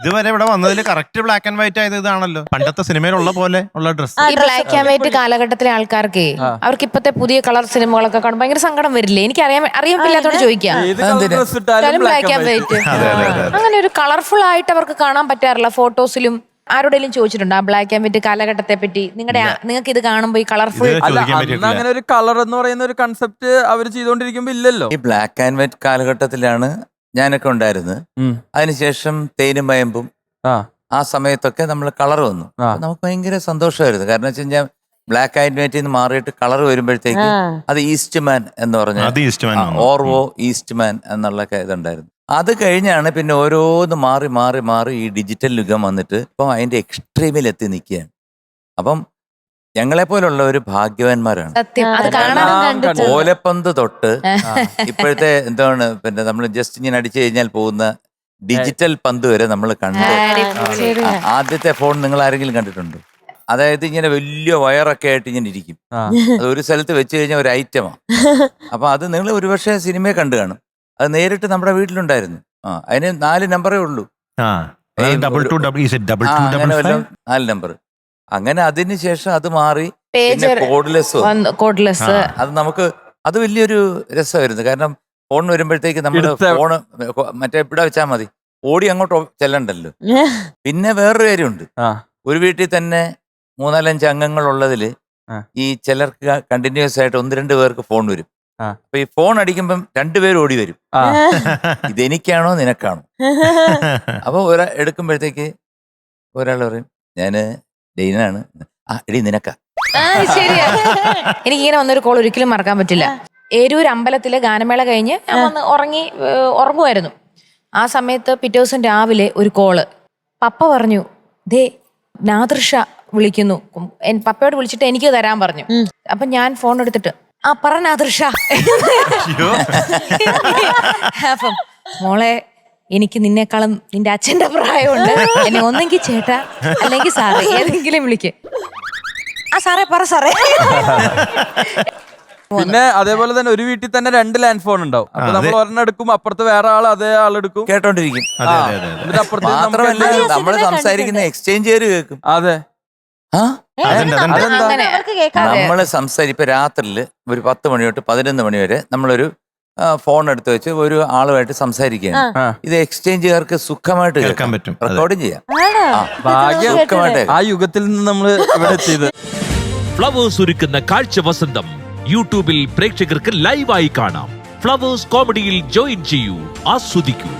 ഇതുവരെ ഇവിടെ വന്നതിൽ കറക്റ്റ് ബ്ലാക്ക് ആൻഡ് വൈറ്റ് ആയത് ഇതാണല്ലോ, പണ്ടത്തെ സിനിമയിലുള്ള പോലെ ഉള്ള ഡ്രസ്. ഈ ബ്ലാക്ക് ആൻഡ് വൈറ്റ് കാലഘട്ടത്തിലെ ആൾക്കാർക്ക് അവർക്ക് ഇപ്പത്തെ പുതിയ കളർ സിനിമകളൊക്കെ കാണുമ്പോൾ ഭയങ്കര സങ്കടം വരില്ലേ? എനിക്ക് അറിയാമില്ലാത്തോട് ചോദിക്കാം. ബ്ലാക്ക് ആൻഡ് വൈറ്റ് അങ്ങനെ ഒരു കളർഫുൾ ആയിട്ട് അവർക്ക് കാണാൻ പറ്റാറില്ല. ഫോട്ടോസിലും ആരോടെങ്കിലും ചോദിച്ചിട്ടുണ്ടോ ആ ബ്ലാക്ക് ആൻഡ് വൈറ്റ് കാലഘട്ടത്തെ പറ്റി? നിങ്ങൾക്ക് ഇത് കാണുമ്പോൾ ഈ കളർഫുൾ അങ്ങനെ ഒരു കളർ എന്ന് പറയുന്ന ഒരു കൺസെപ്റ്റ് അവർ ചെയ്തോണ്ടിരിക്കുമ്പോ ഇല്ലല്ലോ. ഈ ബ്ലാക്ക് ആൻഡ് വൈറ്റ് കാലഘട്ടത്തിലാണ് ഞാനൊക്കെ ഉണ്ടായിരുന്നത്. അതിനുശേഷം തേനും വയമ്പും ആ സമയത്തൊക്കെ നമ്മൾ കളർ വന്നു. നമുക്ക് ഭയങ്കര സന്തോഷമായിരുന്നു. കാരണം വെച്ച് കഴിഞ്ഞാൽ ബ്ലാക്ക് ആൻഡ് വൈറ്റിൽ നിന്ന് മാറിയിട്ട് കളർ വരുമ്പോഴത്തേക്ക് അത് ഈസ്റ്റ് മാൻ എന്ന് പറഞ്ഞ ഓർവോ ഈസ്റ്റ് മാൻ എന്നുള്ള ഇതുണ്ടായിരുന്നു. അത് കഴിഞ്ഞാണ് പിന്നെ ഓരോന്ന് മാറി മാറി മാറി ഈ ഡിജിറ്റൽ യുഗം വന്നിട്ട് ഇപ്പം അതിന്റെ എക്സ്ട്രീമിൽ എത്തി നിൽക്കുകയാണ്. അപ്പം ഞങ്ങളെ പോലുള്ള ഒരു ഭാഗ്യവാന്മാരാണ്. ഓലപ്പന്ത് തൊട്ട് ഇപ്പോഴത്തെ എന്താണ് പിന്നെ നമ്മൾ ജസ്റ്റ് ഇങ്ങനെ അടിച്ചു കഴിഞ്ഞാൽ പോകുന്ന ഡിജിറ്റൽ പന്ത് വരെ നമ്മൾ കണ്ട്. ആദ്യത്തെ ഫോൺ നിങ്ങൾ ആരെങ്കിലും കണ്ടിട്ടുണ്ടോ? അതായത് ഇങ്ങനെ വലിയ വയറൊക്കെ ആയിട്ട് ഇങ്ങനെ ഇരിക്കും. അത് ഒരു സ്ഥലത്ത് വെച്ച് കഴിഞ്ഞാൽ ഒരു ഐറ്റമാണ്. അപ്പൊ അത് നിങ്ങൾ ഒരുപക്ഷെ സിനിമയെ കണ്ടു കാണും. അത് നേരിട്ട് നമ്മുടെ വീട്ടിലുണ്ടായിരുന്നു. അതിന് 4 നമ്പറേ ഉള്ളൂ. 4 നമ്പർ. അങ്ങനെ അതിനുശേഷം അത് മാറി കോഡ്ലെസ്. അത് നമുക്ക് അത് വലിയൊരു രസമായിരുന്നു. കാരണം ഫോൺ വരുമ്പോഴത്തേക്ക് നമ്മള് ഫോണ് മറ്റേ ഇവിടെ വെച്ചാൽ മതി, ഓടി അങ്ങോട്ട് ചെല്ലണ്ടല്ലോ. പിന്നെ വേറൊരു കാര്യമുണ്ട്. ഒരു വീട്ടിൽ തന്നെ 3-4-5 അംഗങ്ങളുള്ളതിൽ ഈ ചിലർക്ക് കണ്ടിന്യൂസ് ആയിട്ട് 1-2 പേർക്ക് ഫോൺ വരും. അപ്പൊ ഈ ഫോൺ അടിക്കുമ്പം 2 പേര് ഓടി വരും. ഇതെനിക്കാണോ നിനക്കാണോ? അപ്പൊ എടുക്കുമ്പോഴത്തേക്ക് ഒരാൾ പറയും ഞാന് ഡെയിനാണ്. എടി നിനക്കാ. ശരിയാ. എനിക്കിങ്ങനെ വന്നൊരു കോൾ ഒരിക്കലും മറക്കാൻ പറ്റില്ല. ഏരൂർ അമ്പലത്തിലെ ഗാനമേള കഴിഞ്ഞ് ഞാൻ വന്ന് ഉറങ്ങുമായിരുന്നു. ആ സമയത്ത് പിറ്റേ ദിവസം രാവിലെ ഒരു കോള്. പപ്പ പറഞ്ഞു ദേ നാദൃഷ വിളിക്കുന്നു. പപ്പയോട് വിളിച്ചിട്ട് എനിക്ക് തരാൻ പറഞ്ഞു. അപ്പൊ ഞാൻ ഫോൺ എടുത്തിട്ട് പറ നാദൃഷ. അപ്പം മോളെ എനിക്ക് നിന്നെക്കാളും നിന്റെ അച്ഛന്റെ പ്രായമുണ്ട്. എന്നെ ഒന്നെങ്കിൽ ചേട്ടാ അല്ലെങ്കിൽ സാറേ ഏതെങ്കിലും വിളിക്ക്. സാറേ പറ സാറേ. പിന്നെ അതേപോലെ തന്നെ ഒരു വീട്ടിൽ തന്നെ 2 ലാൻഡ് ഫോൺ ഉണ്ടാവും. അപ്പൊ നമ്മൾ ഒരെണ്ണം എടുക്കും, അപ്പുറത്ത് വേറെ അതേ ആളെടുക്കും, കേട്ടോണ്ടിരിക്കും. മാത്രമല്ല നമ്മൾ സംസാരിക്കുന്ന എക്സ്ചേഞ്ച് കേൾക്കും. അതെ. നമ്മള് ഇപ്പൊ രാത്രിയില് ഒരു 10 മണി തൊട്ട് 11 മണി വരെ നമ്മളൊരു ഫോൺ എടുത്ത് വെച്ച് ഒരു ആളുമായിട്ട് സംസാരിക്കുകയാണ്. ഇത് എക്സ്ചേഞ്ചുകാർക്ക് സുഖമായിട്ട് കേൾക്കാൻ പറ്റും, റെക്കോർഡിങ് ചെയ്യാം. ആ യുഗത്തിൽ നിന്ന് നമ്മൾ ഇവിടെ എത്തിയത്. ഫ്ലവേഴ്സ് ഒരുക്കുന്ന കാഴ്ച വസന്തം യൂട്യൂബിൽ പ്രേക്ഷകർക്ക് ലൈവായി കാണാം. ഫ്ലവേഴ്സ് കോമഡിയിൽ ജോയിൻ ചെയ്യൂ, ആസ്വദിക്കൂ.